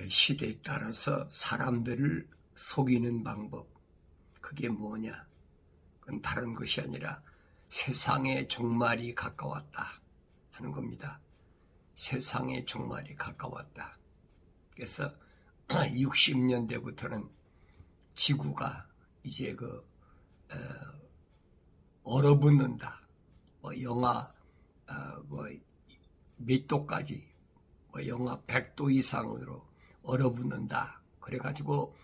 시대에 따라서 사람들을 속이는 방법, 그게 뭐냐? 그건 다른 것이 아니라 세상의 종말이 가까웠다 하는 겁니다. 세상의 종말이 가까웠다. 그래서 60년대부터는 지구가 이제 얼어붙는다. 영하 몇 도까지, 영하 100도 이상으로 얼어붙는다. 그래가지고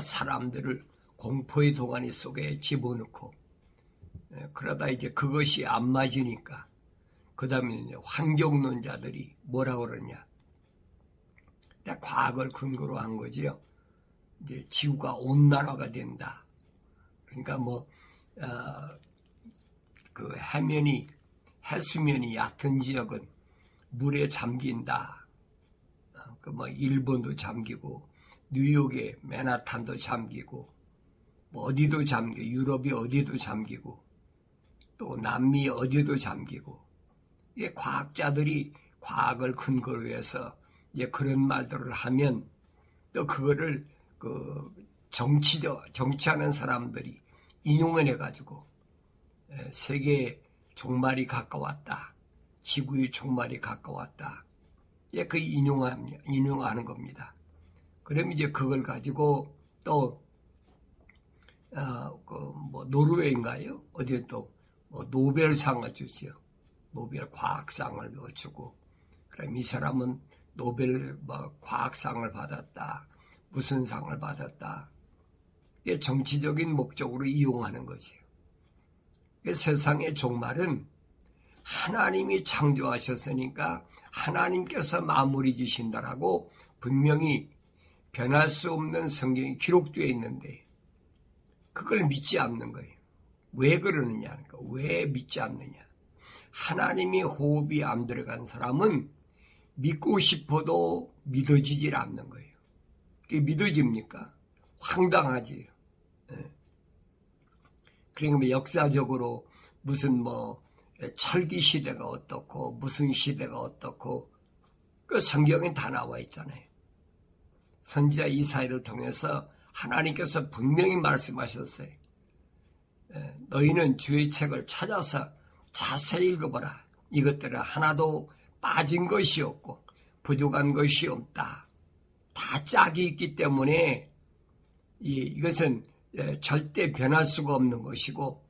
사람들을 공포의 동아리 속에 집어넣고, 그러다 이제 그것이 안 맞으니까 그 다음에 환경론자들이 뭐라고 그러냐? 과학을 근거로 한 거지요. 이제 지구가 온난화가 된다. 그러니까 해수면이 얕은 지역은 물에 잠긴다. 일본도 잠기고, 뉴욕의 맨하탄도 잠기고, 어디도 잠기고, 유럽이 어디도 잠기고, 또 남미 어디도 잠기고, 이게 과학자들이 과학을 근거로 해서 이제 그런 말들을 하면 또 그거를 정치하는 사람들이 인용을 해가지고 세계의 종말이 가까웠다. 지구의 종말이 가까웠다. 예, 그 인용하는 겁니다. 그럼 이제 그걸 가지고 또, 노르웨이인가요? 어디에 또, 노벨상을 주죠. 노벨 과학상을 주고, 그럼 이 사람은 노벨 과학상을 받았다. 무슨 상을 받았다. 이게 정치적인 목적으로 이용하는 거죠. 세상의 종말은 하나님이 창조하셨으니까 하나님께서 마무리 지신다라고 분명히 변할 수 없는 성경이 기록되어 있는데 그걸 믿지 않는 거예요. 왜 그러느냐? 왜 믿지 않느냐? 하나님이 호흡이 안 들어간 사람은 믿고 싶어도 믿어지질 않는 거예요. 그게 믿어집니까? 황당하지. 그러니까 역사적으로 무슨 철기 시대가 어떻고 무슨 시대가 어떻고 그 성경에 다 나와 있잖아요. 선지자 이사야를 통해서 하나님께서 분명히 말씀하셨어요. 너희는 주의 책을 찾아서 자세히 읽어보라. 이것들은 하나도 빠진 것이 없고 부족한 것이 없다. 다 짝이 있기 때문에 이것은 절대 변할 수가 없는 것이고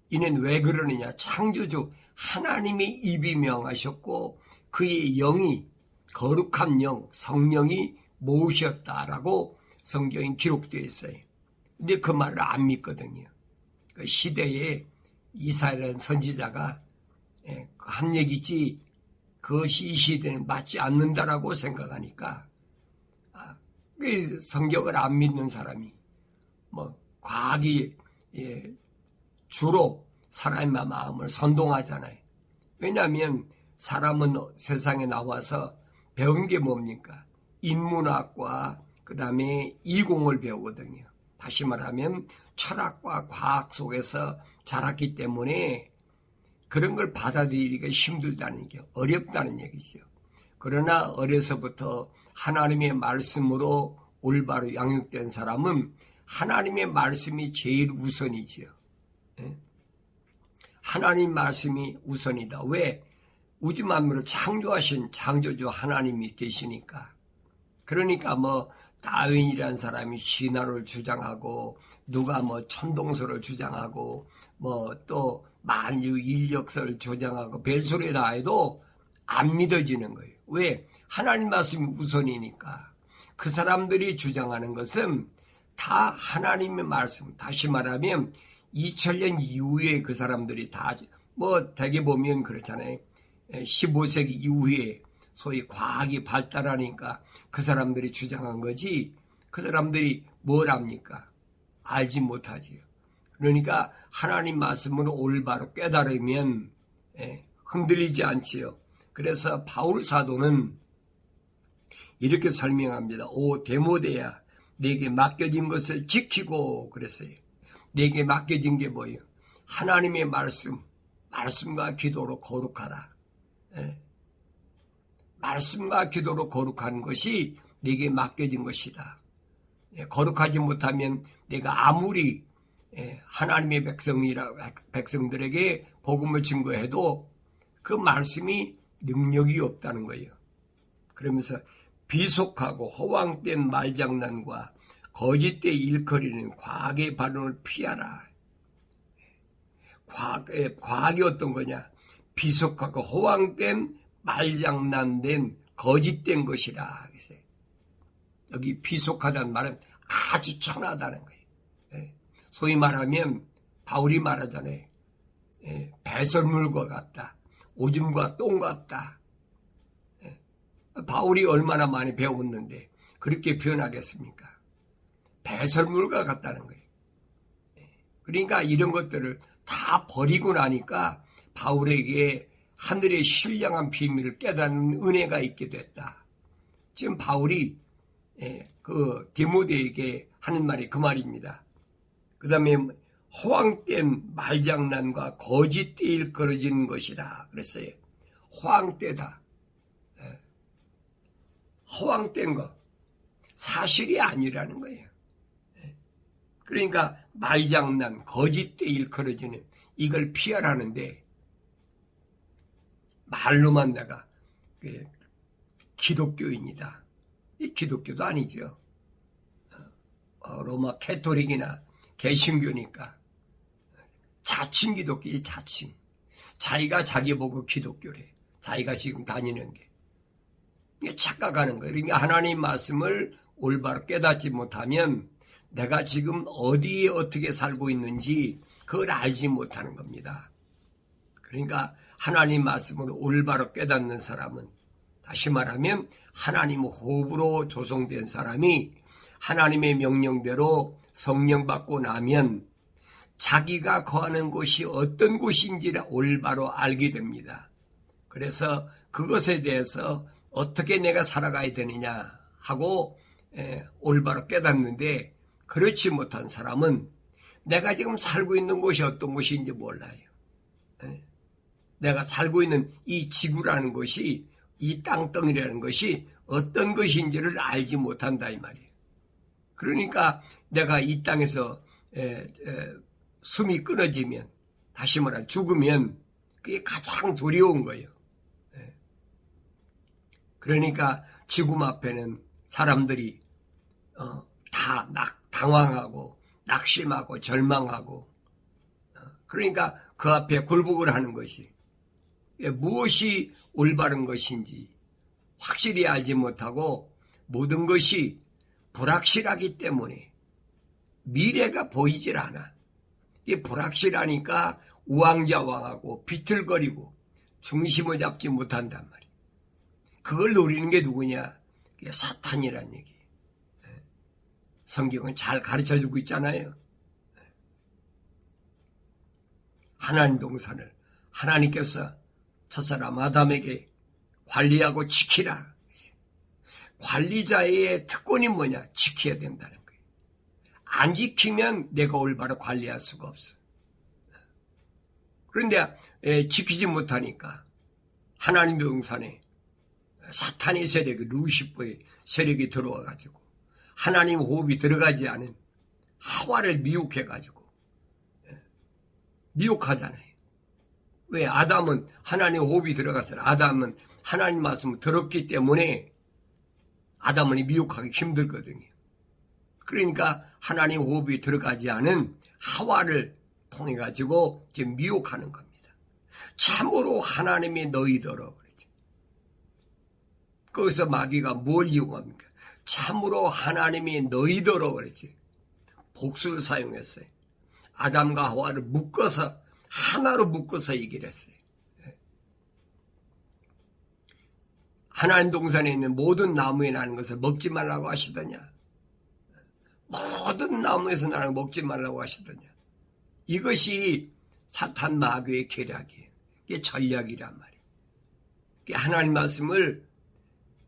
이는 왜 그러느냐. 창조주 하나님의 입이 명하셨고 그의 영이 거룩한 영, 성령이 모으셨다라고 성경에 기록되어 있어요. 근데 그 말을 안 믿거든요. 그 시대에 이사야라는 선지자가 한 얘기지 그것이 이 시대는 맞지 않는다라고 생각하니까 그 성경을 안 믿는 사람이 과학이 주로 사람의 마음을 선동하잖아요. 왜냐하면 사람은 세상에 나와서 배운 게 뭡니까? 인문학과 그 다음에 이공을 배우거든요. 다시 말하면 철학과 과학 속에서 자랐기 때문에 그런 걸 받아들이기가 힘들다는 게 어렵다는 얘기죠. 그러나 어려서부터 하나님의 말씀으로 올바로 양육된 사람은 하나님의 말씀이 제일 우선이지요. 하나님 말씀이 우선이다. 왜? 우주 만물을 창조하신 창조주 하나님이 계시니까. 그러니까 다윈이라는 사람이 신화를 주장하고 누가 천동설을 주장하고 또 만유 인력설을 주장하고 별소리 다 해도 안 믿어지는 거예요. 왜? 하나님 말씀이 우선이니까. 그 사람들이 주장하는 것은 다 하나님의 말씀. 다시 말하면 2000년 이후에 그 사람들이 다 대개 보면 그렇잖아요. 15세기 이후에 소위 과학이 발달하니까 그 사람들이 주장한 거지 그 사람들이 뭘 합니까? 알지 못하지요. 그러니까 하나님 말씀으로 올바로 깨달으면 흔들리지 않지요. 그래서 바울 사도는 이렇게 설명합니다. 오 데모데야 내게 맡겨진 것을 지키고 그랬어요. 내게 맡겨진 게 뭐예요? 하나님의 말씀과 기도로 거룩하라. 말씀과 기도로 거룩한 것이 네게 맡겨진 것이다. 거룩하지 못하면 내가 아무리 하나님의 백성들에게 복음을 증거해도 그 말씀이 능력이 없다는 거예요. 그러면서 비속하고 허황된 말장난과 거짓된 일거리는 과학의 발언을 피하라. 과학이 어떤 거냐? 비속하고 허황된 말장난된 거짓된 것이라. 여기 비속하다는 말은 아주 천하다는 거예요. 소위 말하면 바울이 말하잖아요. 배설물과 같다. 오줌과 똥 같다. 바울이 얼마나 많이 배웠는데 그렇게 표현하겠습니까? 배설물과 같다는 거예요. 그러니까 이런 것들을 다 버리고 나니까 바울에게 하늘의 신령한 비밀을 깨닫는 은혜가 있게 됐다. 지금 바울이 그 디모데에게 하는 말이 그 말입니다. 그 다음에 허황된 말장난과 거짓되이 일컬어지는 것이라 그랬어요. 허황되다. 허황된 것. 사실이 아니라는 거예요. 그러니까 말장난, 거짓되이 일컬어지는 이걸 피하라는데 말로만 내가 기독교인이다. 이 기독교도 아니죠. 로마 캐토릭이나 개신교니까 자칭 기독교지 자칭. 자기가 자기 보고 기독교래. 자기가 지금 다니는 게. 착각하는 거예요. 그러니까 하나님 말씀을 올바로 깨닫지 못하면 내가 지금 어디에 어떻게 살고 있는지 그걸 알지 못하는 겁니다. 그러니까 하나님 말씀을 올바로 깨닫는 사람은 다시 말하면 하나님 호흡으로 조성된 사람이 하나님의 명령대로 성령 받고 나면 자기가 거하는 곳이 어떤 곳인지를 올바로 알게 됩니다. 그래서 그것에 대해서 어떻게 내가 살아가야 되느냐 하고 올바로 깨닫는데 그렇지 못한 사람은 내가 지금 살고 있는 곳이 어떤 곳인지 몰라요. 내가 살고 있는 이 지구라는 것이 이 땅덩이라는 것이 어떤 것인지를 알지 못한다 이 말이에요. 그러니까 내가 이 땅에서 숨이 끊어지면 다시 말하면 죽으면 그게 가장 두려운 거예요. 그러니까 지금 앞에는 사람들이 다 당황하고 낙심하고 절망하고 그러니까 그 앞에 굴복을 하는 것이 무엇이 올바른 것인지 확실히 알지 못하고 모든 것이 불확실하기 때문에 미래가 보이질 않아. 이게 불확실하니까 우왕좌왕하고 비틀거리고 중심을 잡지 못한단 말이야. 그걸 노리는 게 누구냐? 그게 사탄이란 얘기예요. 성경은 잘 가르쳐주고 있잖아요. 하나님 동산을 하나님께서 첫사람 아담에게 관리하고 지키라. 관리자의 특권이 뭐냐? 지켜야 된다는 거예요. 안 지키면 내가 올바로 관리할 수가 없어. 그런데 지키지 못하니까 하나님 동산에 사탄의 세력이 루시퍼의 세력이 들어와가지고 하나님 호흡이 들어가지 않은 하와를 미혹해가지고 미혹하잖아요. 왜? 아담은 하나님 호흡이 들어갔어요. 아담은 하나님 말씀을 들었기 때문에 아담은 미혹하기 힘들거든요. 그러니까 하나님 호흡이 들어가지 않은 하와를 통해 가지고 지금 미혹하는 겁니다. 참으로 하나님이 너희더러 그러죠. 거기서 마귀가 뭘 이용합니까? 참으로 하나님이 너희더러 그러지. 복수를 사용했어요. 아담과 하와를 묶어서 하나로 묶어서 얘기를 했어요. 하나님 동산에 있는 모든 나무에 나는 것을 먹지 말라고 하시더냐? 모든 나무에서 나는 거 먹지 말라고 하시더냐? 이것이 사탄 마귀의 계략이에요. 이게 전략이란 말이에요. 하나님 말씀을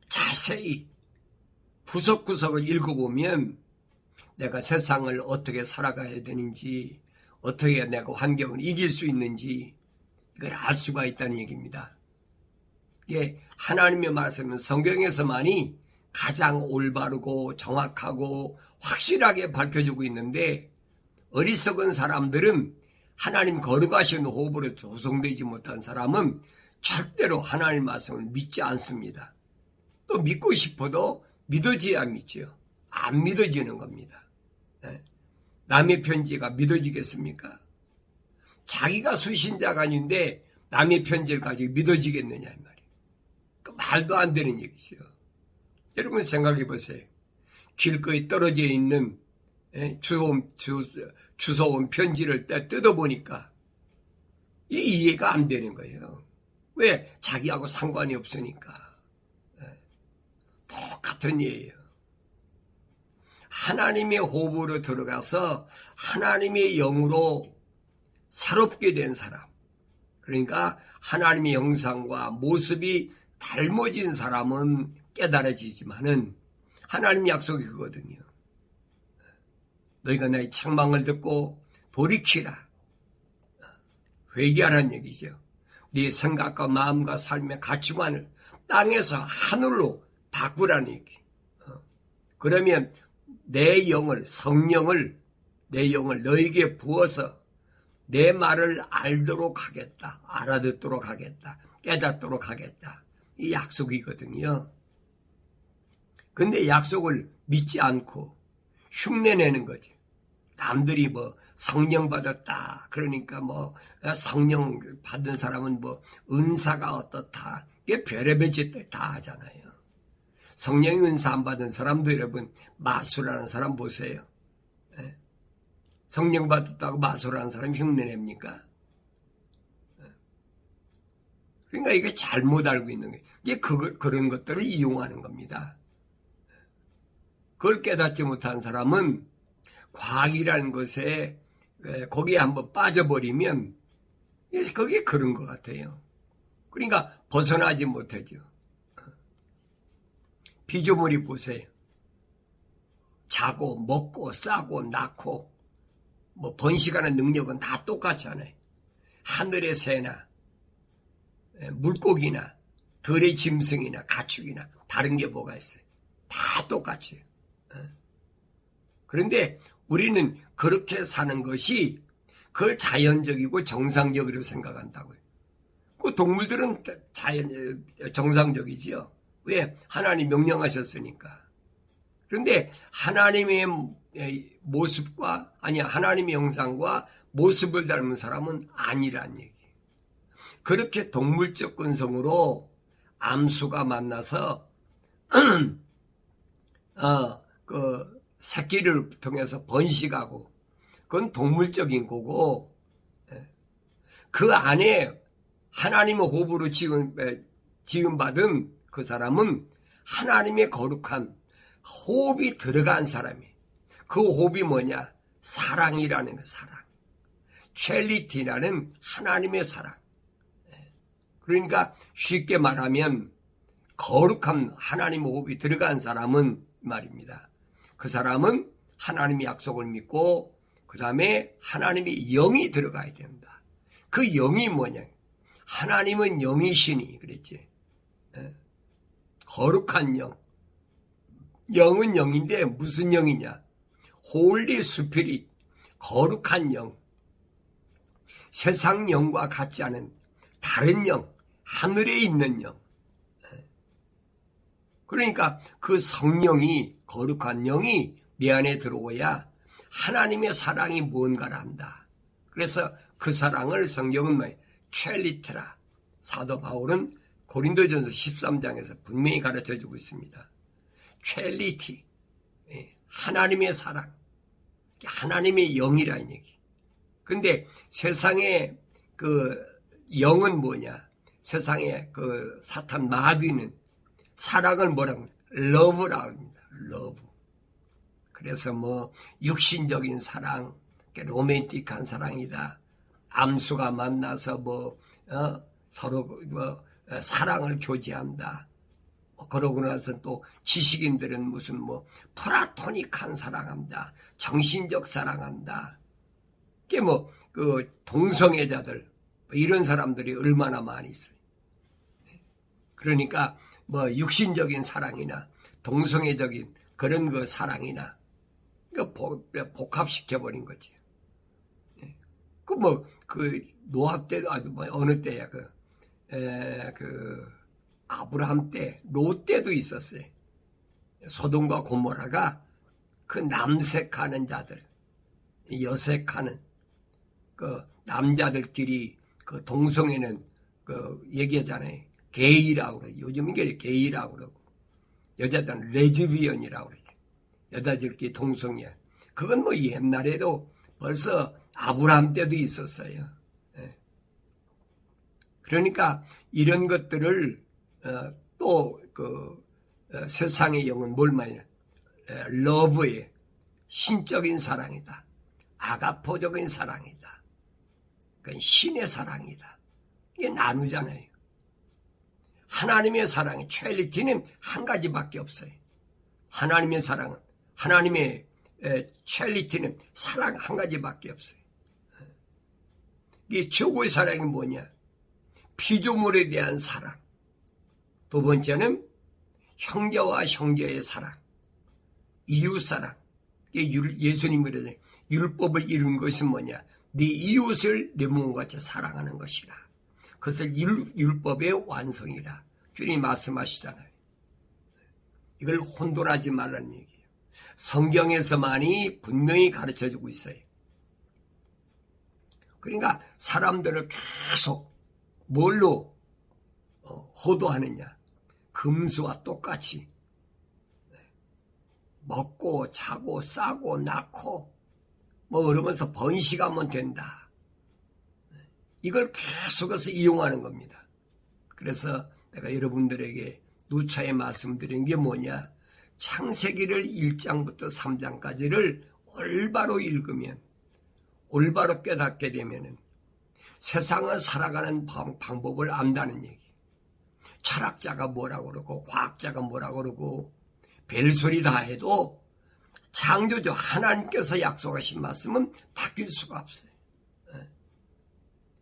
자세히 구석구석을 읽어보면 내가 세상을 어떻게 살아가야 되는지, 어떻게 내가 환경을 이길 수 있는지 이걸 알 수가 있다는 얘기입니다. 이게 하나님의 말씀은 성경에서만이 가장 올바르고 정확하고 확실하게 밝혀주고 있는데 어리석은 사람들은 하나님 거룩하신 호흡으로 조성되지 못한 사람은 절대로 하나님 말씀을 믿지 않습니다. 또 믿고 싶어도 믿어져야 믿지요. 안 믿어지는 겁니다. 남의 편지가 믿어지겠습니까? 자기가 수신자가 아닌데 남의 편지를 가지고 믿어지겠느냐 이 말이에요. 그 말도 안 되는 얘기죠. 여러분 생각해 보세요. 길거리 떨어져 있는 주워온 편지를 뜯어보니까 이해가 안 되는 거예요. 왜? 자기하고 상관이 없으니까. 똑같은 예예요. 하나님의 호흡으로 들어가서 하나님의 영으로 새롭게 된 사람, 그러니까 하나님의 형상과 모습이 닮아진 사람은 깨달아지지만은 하나님 약속이 그거든요. 너희가 나의 책망을 듣고 돌이키라. 회개하라는 얘기죠. 네 생각과 마음과 삶의 가치관을 땅에서 하늘로 바꾸라는 얘기. 그러면 내 영을, 성령을, 내 영을 너에게 부어서 내 말을 알도록 하겠다. 알아듣도록 하겠다. 깨닫도록 하겠다. 이 약속이거든요. 근데 약속을 믿지 않고 흉내내는 거죠. 남들이 뭐 성령 받았다. 그러니까 뭐 성령 받은 사람은 뭐 은사가 어떻다. 이게 별의별 짓들 다 하잖아요. 성령 은사 안 받은 사람도 여러분 마술하는 사람 보세요. 성령 받았다고 마술하는 사람 흉내냅니까? 그러니까 이게 잘못 알고 있는 거예요. 이게 그런 것들을 이용하는 겁니다. 그걸 깨닫지 못한 사람은 과학이라는 것에 거기에 한번 빠져버리면 그게 그런 것 같아요. 그러니까 벗어나지 못하죠. 피조물이 보세요. 자고 먹고 싸고 낳고 뭐 번식하는 능력은 다 똑같잖아요. 하늘의 새나 물고기나 들의 짐승이나 가축이나 다른 게 뭐가 있어요? 다 똑같아요. 그런데 우리는 그렇게 사는 것이 그걸 자연적이고 정상적으로 생각한다고요. 그 동물들은 정상적이지요. 왜? 하나님 명령하셨으니까. 그런데 하나님의 모습과 하나님의 형상과 모습을 닮은 사람은 아니란 얘기예요. 그렇게 동물적 근성으로 암수가 만나서 그 새끼를 통해서 번식하고 그건 동물적인 거고 그 안에 하나님의 호흡으로 지음받은 그 사람은 하나님의 거룩한 호흡이 들어간 사람이에요. 그 호흡이 뭐냐? 사랑이라는 거, 사랑. 첼리티라는 하나님의 사랑. 그러니까 쉽게 말하면 거룩한 하나님의 호흡이 들어간 사람은 말입니다. 그 사람은 하나님의 약속을 믿고 그 다음에 하나님의 영이 들어가야 된다. 그 영이 뭐냐? 하나님은 영이시니 그랬지. 거룩한 영. 영은 영인데 무슨 영이냐? 홀리 스피릿, 거룩한 영. 세상 영과 같지 않은 다른 영, 하늘에 있는 영. 그러니까 그 성령이, 거룩한 영이 내 안에 들어오야 하나님의 사랑이 뭔가를 안다. 그래서 그 사랑을 성경은 뭐예요? 첼리트라. 사도 바울은 고린도전서 13장에서 분명히 가르쳐주고 있습니다. 첼리티, 하나님의 사랑, 하나님의 영이라는 얘기. 근데 세상의 그 영은 뭐냐? 세상의 그 사탄 마귀는 사랑을 뭐라고 합니까? 러브라고 합니다. 러브. 그래서 뭐 육신적인 사랑, 로맨틱한 사랑이다. 암수가 만나서 서로 사랑을 교제한다. 그러고 나서 또 지식인들은 무슨 플라토닉한 사랑한다. 정신적 사랑한다. 그게 그 동성애자들 이런 사람들이 얼마나 많이 있어요. 그러니까 뭐 육신적인 사랑이나 동성애적인 그런 그 사랑이나 복합시켜버린 거지. 그 뭐 그 노아 때도 아주 뭐 어느 때야 그 아브라함 때, 롯 때도 있었어요. 소돔과 고모라가 그 남색하는 자들, 여색하는 그 남자들끼리 그 동성애는 그 얘기하잖아요. 게이라고 그러죠. 요즘 이게 게이라고 그러고 여자들은 레즈비언이라고 그러죠. 여자들끼리 동성애. 그건 뭐 옛날에도 벌써 아브라함 때도 있었어요. 그러니까 이런 것들을 또 그 세상의 영은 뭘 말이냐? 러브의 신적인 사랑이다. 아가포적인 사랑이다. 그건 신의 사랑이다. 이게 나누잖아요. 하나님의 사랑이 트리니티는 한 가지밖에 없어요. 하나님의 사랑은 하나님의 트리니티는 사랑 한 가지밖에 없어요. 이게 최고의 사랑이 뭐냐? 피조물에 대한 사랑. 두 번째는 형제와 형제의 사랑. 이웃사랑. 예수님이 그러잖아요. 율법을 이룬 것은 뭐냐? 네 이웃을 내 몸과 같이 사랑하는 것이라. 그것을 율법의 완성이라. 주님이 말씀하시잖아요. 이걸 혼돈하지 말라는 얘기예요. 성경에서만이 분명히 가르쳐주고 있어요. 그러니까 사람들을 계속 뭘로 호도하느냐? 금수와 똑같이 먹고 자고 싸고 낳고 뭐 그러면서 번식하면 된다. 이걸 계속해서 이용하는 겁니다. 그래서 내가 여러분들에게 누차에 말씀드린 게 뭐냐? 창세기를 1장부터 3장까지를 올바로 읽으면, 올바로 깨닫게 되면은 세상을 살아가는 방법을 안다는 얘기. 철학자가 뭐라고 그러고 과학자가 뭐라고 그러고 별소리 다 해도 창조주 하나님께서 약속하신 말씀은 바뀔 수가 없어요.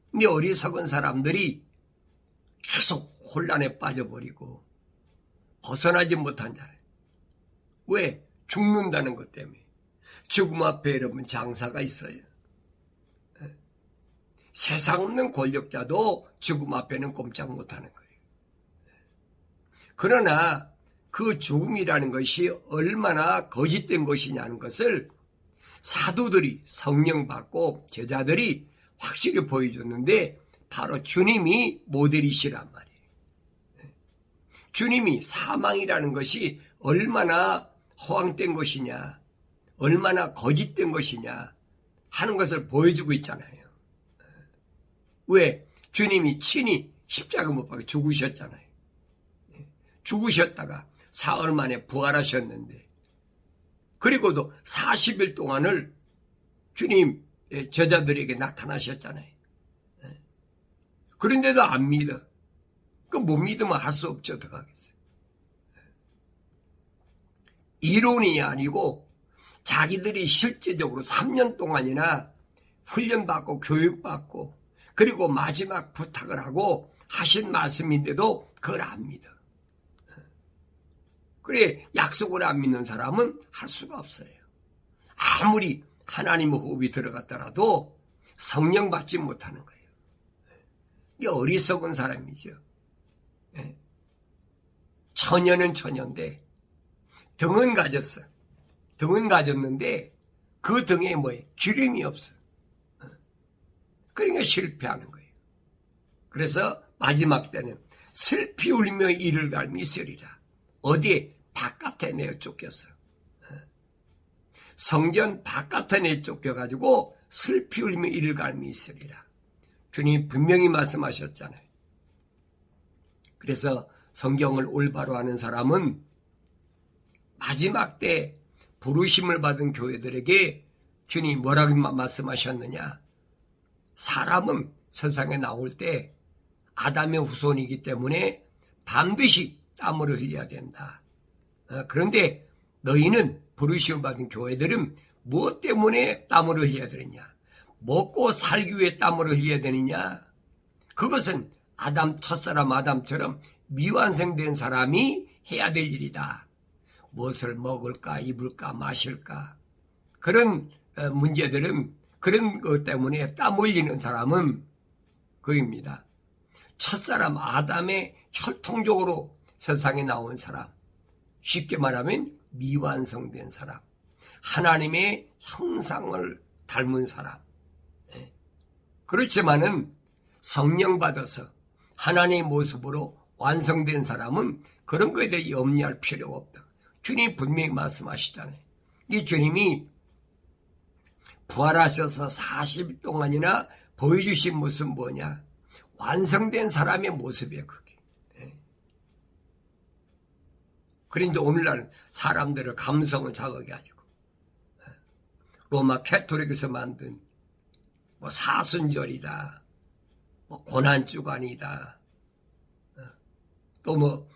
근데 어리석은 사람들이 계속 혼란에 빠져버리고 벗어나지 못한 자예요. 왜? 죽는다는 것 때문에. 죽음 앞에 여러분 장사가 있어요. 세상 없는 권력자도 죽음 앞에는 꼼짝 못하는 거예요. 그러나 그 죽음이라는 것이 얼마나 거짓된 것이냐는 것을 사도들이 성령 받고 제자들이 확실히 보여줬는데 바로 주님이 모델이시란 말이에요. 주님이 사망이라는 것이 얼마나 허황된 것이냐, 얼마나 거짓된 것이냐 하는 것을 보여주고 있잖아요. 왜? 주님이 친히 십자가 못 박혀 죽으셨잖아요. 죽으셨다가 사흘 만에 부활하셨는데, 그리고도 40일 동안을 주님 제자들에게 나타나셨잖아요. 그런데도 안 믿어. 그 못 믿으면 할 수 없죠. 어떡하겠어요. 이론이 아니고 자기들이 실제적으로 3년 동안이나 훈련받고 교육받고 그리고 마지막 부탁을 하고 하신 말씀인데도 그걸 안 믿어. 그래, 약속을 안 믿는 사람은 할 수가 없어요. 아무리 하나님의 호흡이 들어갔더라도 성령 받지 못하는 거예요. 이게 어리석은 사람이죠. 처녀는 처녀인데 등은 가졌어. 등은 가졌는데 그 등에 뭐예요? 기름이 없어. 그러니까 실패하는 거예요. 그래서 마지막 때는 슬피 울며 이를 갈미 있으리라. 어디에? 바깥에 내어 쫓겼어. 성전 바깥에 내어 쫓겨가지고 슬피 울며 이를 갈미 있으리라. 주님이 분명히 말씀하셨잖아요. 그래서 성경을 올바로 하는 사람은 마지막 때 부르심을 받은 교회들에게 주님이 뭐라고 말씀하셨느냐? 사람은 세상에 나올 때 아담의 후손이기 때문에 반드시 땀을 흘려야 된다. 그런데 너희는 부르심을 받은 교회들은 무엇 때문에 땀을 흘려야 되느냐? 먹고 살기 위해 땀을 흘려야 되느냐? 그것은 첫사람 아담처럼 미완성된 사람이 해야 될 일이다. 무엇을 먹을까, 입을까, 마실까. 그런 문제들은 그런 것 때문에 땀 흘리는 사람은 그입니다. 첫사람 아담의 혈통적으로 세상에 나온 사람. 쉽게 말하면 미완성된 사람. 하나님의 형상을 닮은 사람. 그렇지만은 성령 받아서 하나님의 모습으로 완성된 사람은 그런 것에 대해 염려할 필요가 없다. 주님이 분명히 말씀하시잖아요. 이 주님이 부활하셔서 40일 동안이나 보여주신 모습은 뭐냐? 완성된 사람의 모습이에요, 그게. 그런데 오늘날 사람들의 감성을 자극해가지고 로마 캐토릭에서 만든 뭐 사순절이다, 뭐 고난주간이다, 또 뭐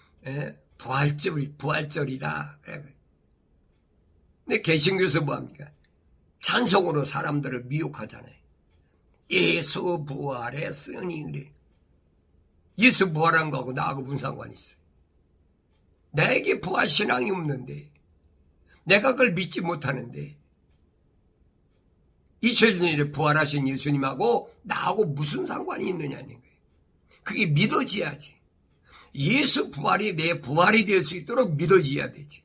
부활절이다. 그래. 근데 개신교에서 뭐합니까? 찬송으로 사람들을 미혹하잖아요. 예수 부활했으니 그래. 예수 부활한 거하고 나하고 무슨 상관이 있어요? 내게 부활 신앙이 없는데, 내가 그걸 믿지 못하는데, 2000년 전에 부활하신 예수님하고 나하고 무슨 상관이 있느냐는 거예요. 그게 믿어져야지. 예수 부활이 내 부활이 될 수 있도록 믿어져야 되지.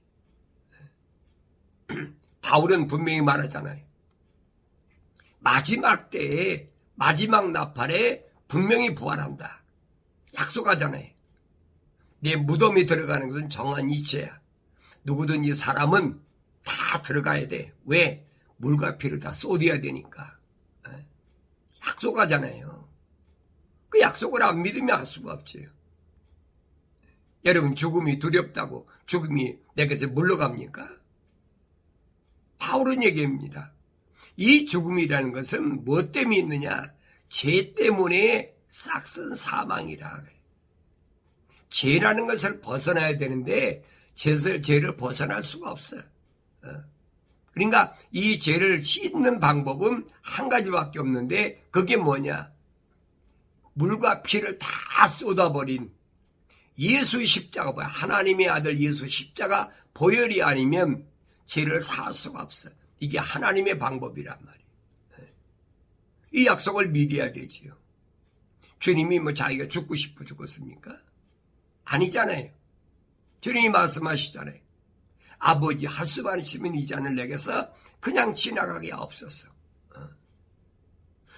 바울은 분명히 말하잖아요. 마지막 때에, 마지막 나팔에 분명히 부활한다. 약속하잖아요. 내 무덤이 들어가는 것은 정한 이치야. 누구든지 사람은 다 들어가야 돼. 왜? 물과 피를 다 쏟아야 되니까. 약속하잖아요. 그 약속을 안 믿으면 할 수가 없지요. 여러분, 죽음이 두렵다고 죽음이 내게서 물러갑니까? 바울은 얘기합니다. 이 죽음이라는 것은 무엇 때문에 있느냐? 죄 때문에 싹슨 사망이라. 죄라는 것을 벗어나야 되는데 죄를 벗어날 수가 없어요. 그러니까 이 죄를 씻는 방법은 한 가지밖에 없는데 그게 뭐냐? 물과 피를 다 쏟아버린 예수 십자가, 하나님의 아들 예수 십자가 보혈이 아니면 죄를 사할 수가 없어요. 이게 하나님의 방법이란 말이에요. 이 약속을 믿어야 되지요. 주님이 뭐 자기가 죽고 싶어 죽었습니까? 아니잖아요. 주님이 말씀하시잖아요. 아버지, 할 수만 있으면 이 잔을 내게서 그냥 지나가게 없었어.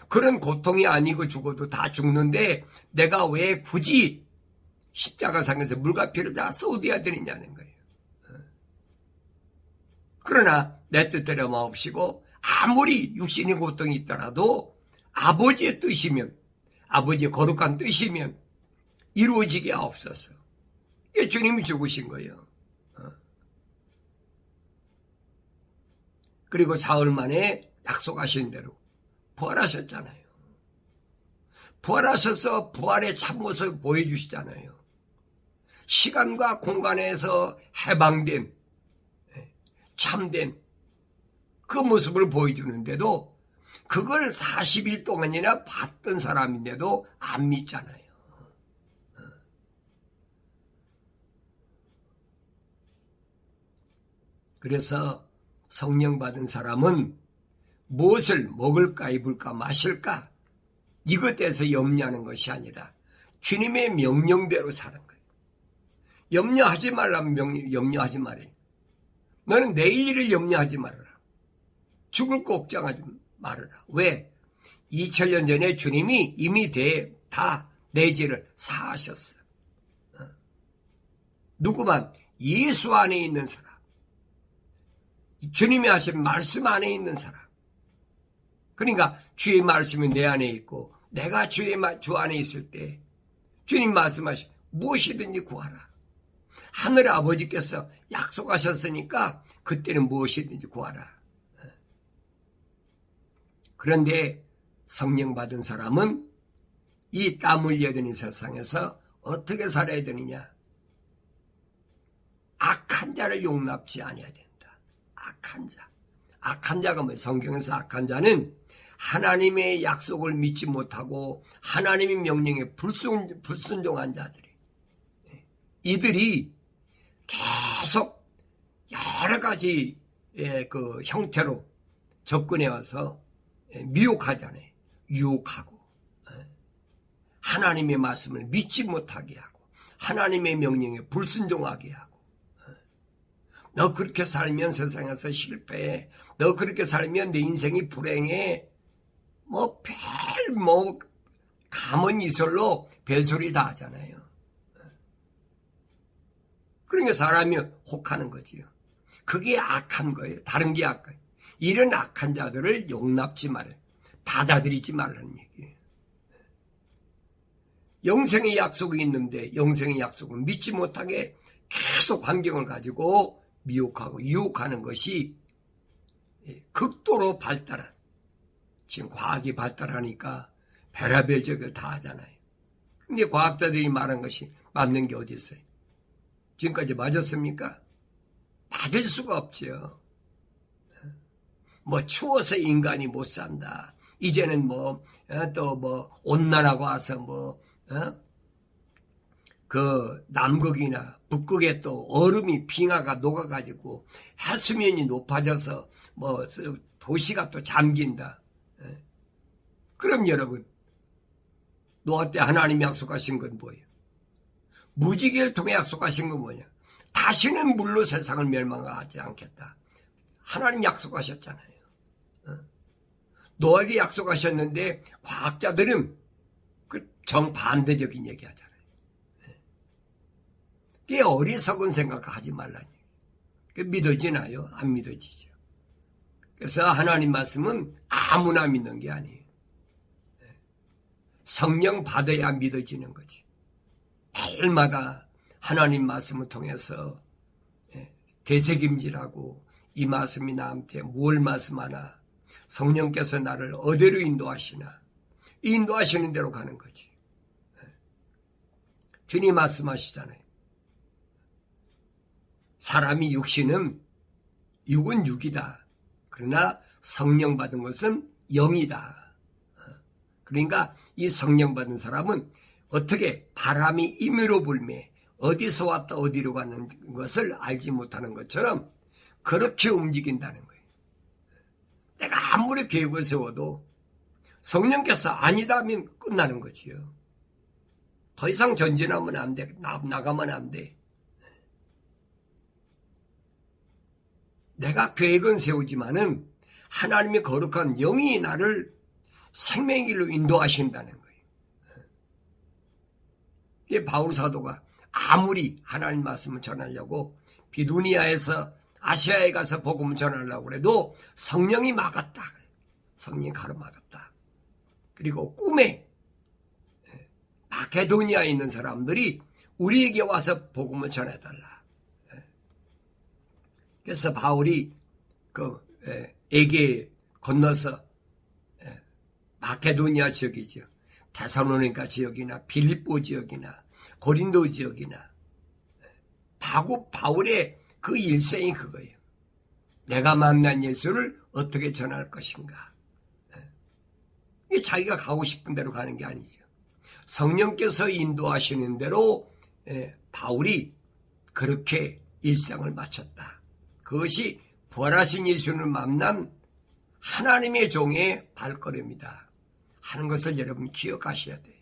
그런 고통이 아니고 죽어도 다 죽는데 내가 왜 굳이 십자가상에서 물과 피를 다 쏟아야 되느냐는 거예요. 그러나 내 뜻대로 마옵시고 아무리 육신의 고통이 있더라도 아버지의 뜻이면, 아버지의 거룩한 뜻이면 이루어지게 하옵소서. 이게 주님이 죽으신 거예요. 그리고 사흘 만에 약속하신 대로 부활하셨잖아요. 부활하셔서 부활의 참모습을 보여주시잖아요. 시간과 공간에서 해방된, 참된 그 모습을 보여주는데도 그걸 40일 동안이나 봤던 사람인데도 안 믿잖아요. 그래서 성령 받은 사람은 무엇을 먹을까, 입을까, 마실까 이것 대해서 염려하는 것이 아니라 주님의 명령대로 사는 거예요. 염려하지 말라면 염려하지 말아요. 너는 내일 일을 염려하지 말아라. 죽을 거 걱정하지 말아라. 왜? 2000년 전에 주님이 이미 다 내 죄를 사하셨어요. 누구만? 예수 안에 있는 사람. 주님이 하신 말씀 안에 있는 사람. 그러니까 주의 말씀이 내 안에 있고 내가 주 안에 있을 때 주님 말씀하신 무엇이든지 구하라. 하늘 아버지께서 약속하셨으니까 그때는 무엇이든지 구하라. 그런데 성령 받은 사람은 이 땀 흘려야 되는 세상에서 어떻게 살아야 되느냐? 악한 자를 용납지 않아야 된다. 악한 자. 악한 자가 뭐예요? 성경에서 악한 자는 하나님의 약속을 믿지 못하고 하나님의 명령에 불순종한 자들이. 이들이 계속 여러 가지 그 형태로 접근해 와서 미혹하잖아요. 유혹하고 하나님의 말씀을 믿지 못하게 하고 하나님의 명령에 불순종하게 하고 너 그렇게 살면 세상에서 실패해. 너 그렇게 살면 내 인생이 불행해. 가문이설로 별소리 다 하잖아요. 그러니까 사람이 혹하는 거지요. 그게 악한 거예요. 다른 게 악한 거예요. 이런 악한 자들을 용납지 말아요. 받아들이지 말라는 얘기예요. 영생의 약속이 있는데 영생의 약속은 믿지 못하게 계속 환경을 가지고 미혹하고 유혹하는 것이 극도로 발달한, 지금 과학이 발달하니까 별의별 적을 다 하잖아요. 근데 과학자들이 말한 것이 맞는 게 어디 있어요? 지금까지 맞았습니까? 맞을 수가 없지요. 추워서 인간이 못 산다. 이제는 온난화가 와서 그 남극이나 북극에 또 얼음이 빙하가 녹아가지고 해수면이 높아져서 도시가 또 잠긴다. 그럼 여러분, 노아 때 하나님이 약속하신 건 뭐예요? 무지개를 통해 약속하신 건 뭐냐? 다시는 물로 세상을 멸망하지 않겠다. 하나님 약속하셨잖아요. 노아에게 약속하셨는데 과학자들은 그 정반대적인 얘기 하잖아요. 그게 어리석은 생각하지 말라니. 믿어지나요? 안 믿어지죠. 그래서 하나님 말씀은 아무나 믿는 게 아니에요. 성령 받아야 믿어지는 거지. 매일마다 하나님 말씀을 통해서 되새김질하고 이 말씀이 나한테 뭘 말씀하나, 성령께서 나를 어디로 인도하시나, 인도하시는 대로 가는 거지. 주님 말씀하시잖아요. 사람이 육은 육이다. 그러나 성령 받은 것은 영이다. 그러니까 이 성령 받은 사람은 어떻게 바람이 임의로 불매 어디서 왔다 어디로 가는 것을 알지 못하는 것처럼 그렇게 움직인다는 거예요. 내가 아무리 계획을 세워도 성령께서 아니다 하면 끝나는 거지요. 더 이상 전진하면 안 돼. 나가면 안 돼. 내가 계획은 세우지만은 하나님의 거룩한 영이 나를 생명의 길로 인도하신다는 거예요. 이게 바울 사도가 아무리 하나님 말씀을 전하려고 비두니아에서 아시아에 가서 복음을 전하려고 해도 성령이 막았다. 성령이 가로막았다. 그리고 꿈에 마케도니아에 있는 사람들이 우리에게 와서 복음을 전해달라. 그래서 바울이 에게 건너서 마케도니아 지역이죠. 데살로니가 지역이나 빌립보 지역이나 고린도 지역이나 바울의 그 일생이 그거예요. 내가 만난 예수를 어떻게 전할 것인가. 이게 자기가 가고 싶은 대로 가는 게 아니죠. 성령께서 인도하시는 대로 바울이 그렇게 일생을 마쳤다. 그것이 부활하신 예수를 만난 하나님의 종의 발걸음이다 하는 것을 여러분 기억하셔야 돼요.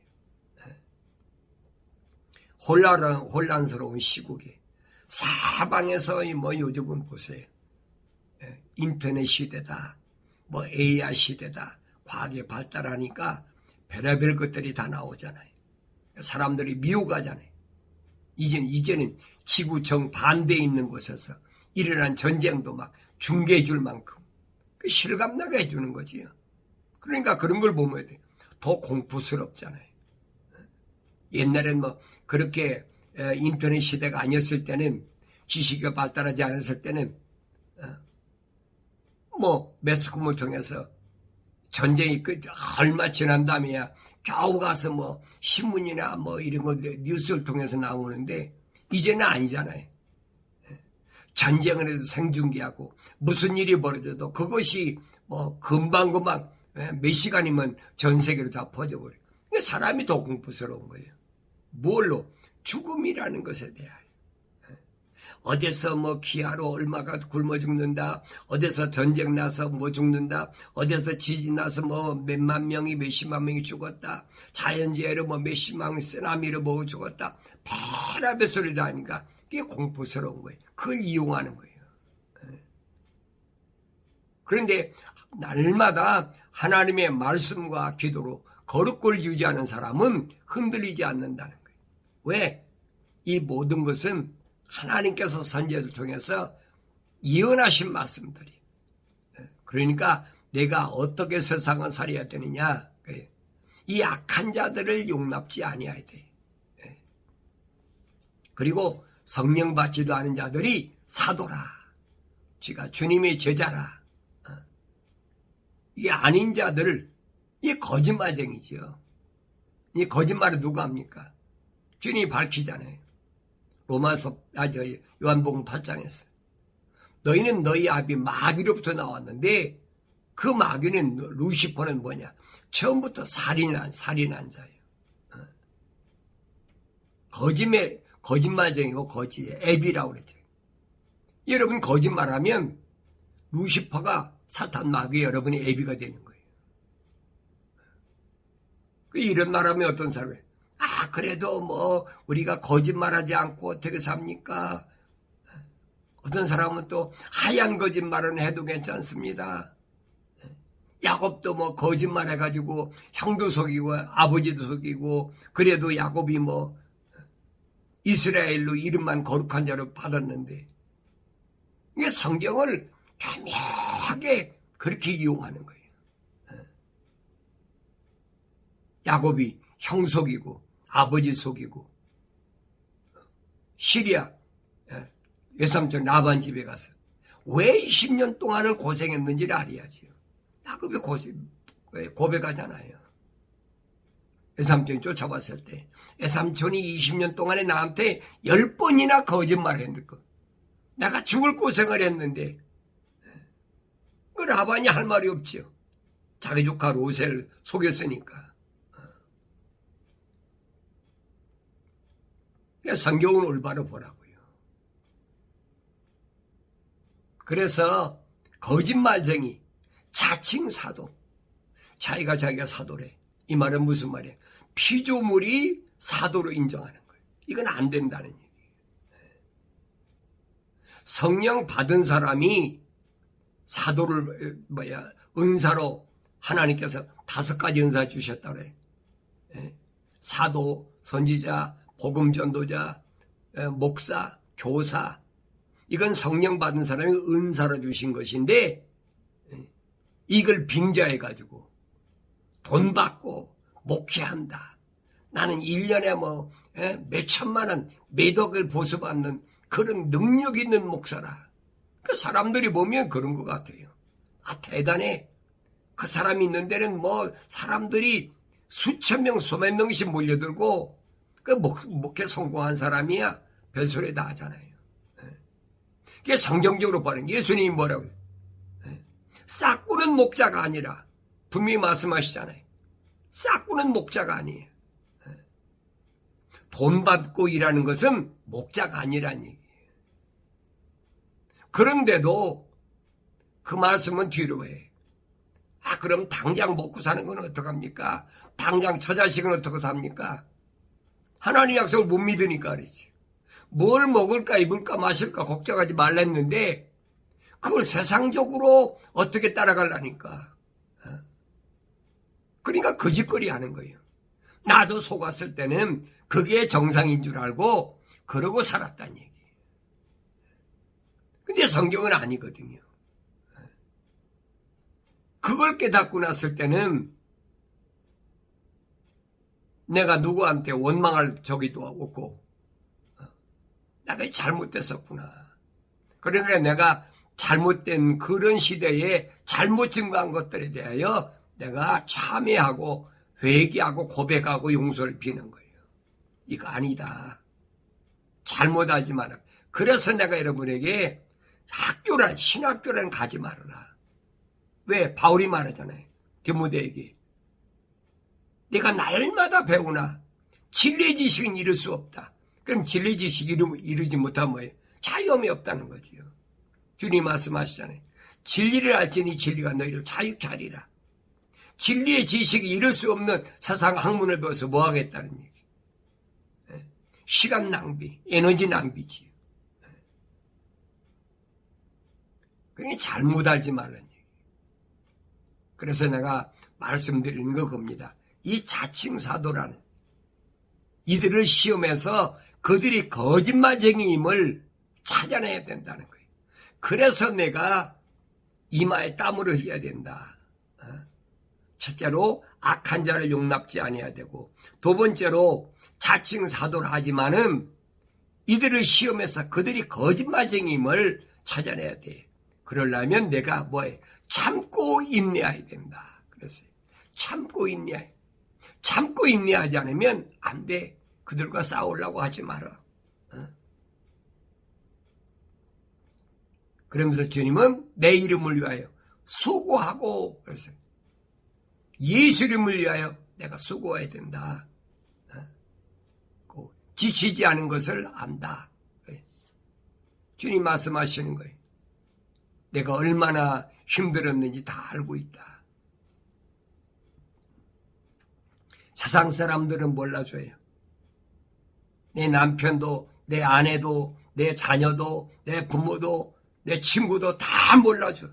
혼란스러운 시국에 사방에서 요즘은 보세요. 인터넷 시대다, AI 시대다, 과학이 발달하니까 별의별 것들이 다 나오잖아요. 사람들이 미혹하잖아요. 이제는 지구 정반대에 있는 곳에서 일어난 전쟁도 막 중계해 줄 만큼 실감나게 해주는 거지요. 그러니까 그런 걸 보면 더 공포스럽잖아요. 옛날엔 그렇게 인터넷 시대가 아니었을 때는, 지식이 발달하지 않았을 때는 매스컴을 통해서 전쟁이 얼마 지난 다음에야 겨우 가서 신문이나 이런 거 뉴스를 통해서 나오는데 이제는 아니잖아요. 전쟁을 해도 생중계하고 무슨 일이 벌어져도 그것이 금방 몇 시간이면 전 세계로 다 퍼져버려요. 사람이 더 공포스러운 거예요. 뭘로? 죽음이라는 것에 대하여. 어디서 뭐 기아로 얼마가 굶어 죽는다. 어디서 전쟁 나서 뭐 죽는다. 어디서 지진 나서 뭐 몇만 명이 몇십만 명이 죽었다. 자연재해로 뭐 몇십만 명이 쓰나미로 뭐 죽었다. 바람의 소리도 아닌가. 그게 공포스러운 거예요. 그걸 이용하는 거예요. 그런데 날마다 하나님의 말씀과 기도로 거룩을 유지하는 사람은 흔들리지 않는다는 거예요. 왜? 이 모든 것은 하나님께서 선지자를 통해서 예언하신 말씀들이. 그러니까 내가 어떻게 세상을 살아야 되느냐. 이 악한 자들을 용납지 아니해야 돼. 그리고 성령 받지도 않은 자들이 사도라. 지가 주님의 제자라. 이게 아닌 자들, 이게 거짓말쟁이지요. 이 거짓말을 누가 합니까? 주님이 밝히잖아요. 요한복음 8장에서. 너희는 너희 아비 마귀로부터 나왔는데 그 마귀는 루시퍼는 뭐냐? 처음부터 살인한 자예요. 거짓말쟁이고 앱이라고 그랬죠. 여러분 거짓말하면 루시퍼가 사탄 마귀 여러분의 애비가 되는 거예요. 이런 말하면 어떤 사람이 그래도 뭐 우리가 거짓말하지 않고 어떻게 삽니까? 어떤 사람은 또 하얀 거짓말은 해도 괜찮습니다. 야곱도 뭐 거짓말해가지고 형도 속이고 아버지도 속이고 그래도 야곱이 뭐 이스라엘로 이름만 거룩한 자로 받았는데 이게 성경을 교묘하게 그렇게 이용하는 거예요. 야곱이 형 속이고 아버지 속이고 시리아 외삼촌 라반 집에 가서 왜 20년 동안을 고생했는지를 알아야지요. 야곱이 고백하잖아요. 외삼촌이 쫓아봤을 때 외삼촌이 20년 동안에 나한테 10번이나 거짓말했는 거. 내가 죽을 고생을 했는데 그 라반이 할 말이 없지요. 자기 조카 로셀을 속였으니까. 성경은 올바로 보라고요. 그래서 거짓말쟁이, 자칭 사도, 자기가 사도래. 이 말은 무슨 말이에요? 피조물이 사도로 인정하는 거예요. 이건 안 된다는 얘기예요. 성령 받은 사람이 사도를 은사로 하나님께서 5가지 은사 주셨다 그래. 사도, 선지자, 복음 전도자, 목사, 교사. 이건 성령 받은 사람이 은사로 주신 것인데 이걸 빙자해 가지고 돈 받고 목회한다. 나는 1년에 뭐 몇천만 원, 몇억을 보수받는 그런 능력 있는 목사라. 그 사람들이 보면 그런 것 같아요. 대단해. 그 사람이 있는 데는 뭐 사람들이 수천 명, 수만 명씩 몰려들고 그 목회 성공한 사람이야. 별소리 다 하잖아요. 그게 성경적으로 보는 예수님이 뭐라고요? 싹구는 목자가 아니라 분명히 말씀하시잖아요. 싹구는 목자가 아니에요. 돈 받고 일하는 것은 목자가 아니라는 얘기예요. 그런데도 그 말씀은 뒤로 해. 그럼 당장 먹고 사는 건 어떡합니까? 당장 처자식은 어떻게 삽니까? 하나님 약속을 못 믿으니까 그러지. 뭘 먹을까 입을까 마실까 걱정하지 말랬는데 그걸 세상적으로 어떻게 따라가려니까. 그러니까 거짓거리 하는 거예요. 나도 속았을 때는 그게 정상인 줄 알고 그러고 살았다는 얘기예요. 근데 성경은 아니거든요. 그걸 깨닫고 났을 때는 내가 누구한테 원망할 적이도 없고 내가 잘못됐었구나. 그러니까 내가 잘못된 그런 시대에 잘못 증거한 것들에 대하여 내가 참회하고 회개하고 고백하고 용서를 비는 거예요. 이거 아니다. 잘못하지 마라. 그래서 내가 여러분에게 신학교라는 가지 말아라. 왜? 바울이 말하잖아요. 디모데에게. 내가 날마다 배우나 진리의 지식은 이룰 수 없다. 그럼 진리 지식 이루지 못하면 뭐예요? 자유함이 없다는 거지요. 주님 말씀하시잖아요. 진리를 알지니 진리가 너희를 자유케 하리라. 진리의 지식이 이룰 수 없는 세상 학문을 배워서 뭐 하겠다는 얘기. 시간 낭비, 에너지 낭비지요. 그러니 잘못 알지 말라는 얘기. 그래서 내가 말씀드리는 거 겁니다. 이 자칭사도라는 이들을 시험해서 그들이 거짓말쟁이임을 찾아내야 된다는 거예요. 그래서 내가 이마에 땀을 흘려야 된다. 첫째로 악한 자를 용납지 아니해야 되고, 두 번째로 자칭사도를 하지만은 이들을 시험해서 그들이 거짓말쟁이임을 찾아내야 돼. 그러려면 내가 뭐해? 참고 인내해야 된다. 그랬어요. 참고 인내해. 참고 인내하지 않으면 안 돼. 그들과 싸우려고 하지 마라. 그러면서 주님은 내 이름을 위하여 수고하고, 그랬어요. 예수 이름을 위하여 내가 수고해야 된다. 지치지 않은 것을 안다. 주님 말씀하시는 거예요. 내가 얼마나 힘들었는지 다 알고 있다. 세상 사람들은 몰라줘요. 내 남편도, 내 아내도, 내 자녀도, 내 부모도, 내 친구도 다 몰라줘.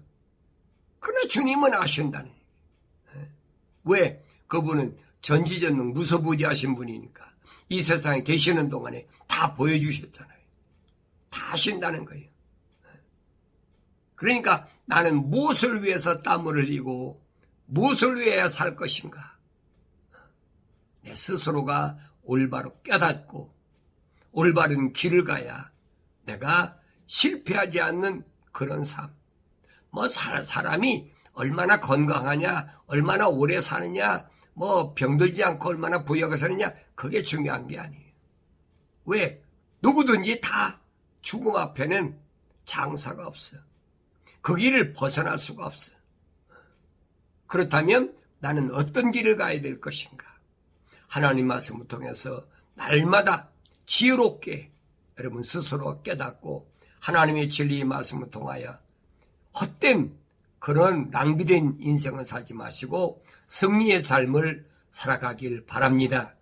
그러나 주님은 아신다네. 왜? 그분은 전지전능 무소부지하신 분이니까 이 세상에 계시는 동안에 다 보여주셨잖아요. 다 아신다는 거예요. 그러니까 나는 무엇을 위해서 땀을 흘리고 무엇을 위해야 살 것인가? 내 스스로가 올바로 깨닫고 올바른 길을 가야 내가 실패하지 않는 그런 삶. 뭐 사람이 얼마나 건강하냐, 얼마나 오래 사느냐, 뭐 병들지 않고 얼마나 부유하게 사느냐, 그게 중요한 게 아니에요. 왜? 누구든지 다 죽음 앞에는 장사가 없어요. 그 길을 벗어날 수가 없어요. 그렇다면 나는 어떤 길을 가야 될 것인가? 하나님 말씀을 통해서 날마다 지혜롭게 여러분 스스로 깨닫고 하나님의 진리의 말씀을 통하여 헛된 그런 낭비된 인생을 살지 마시고 승리의 삶을 살아가길 바랍니다.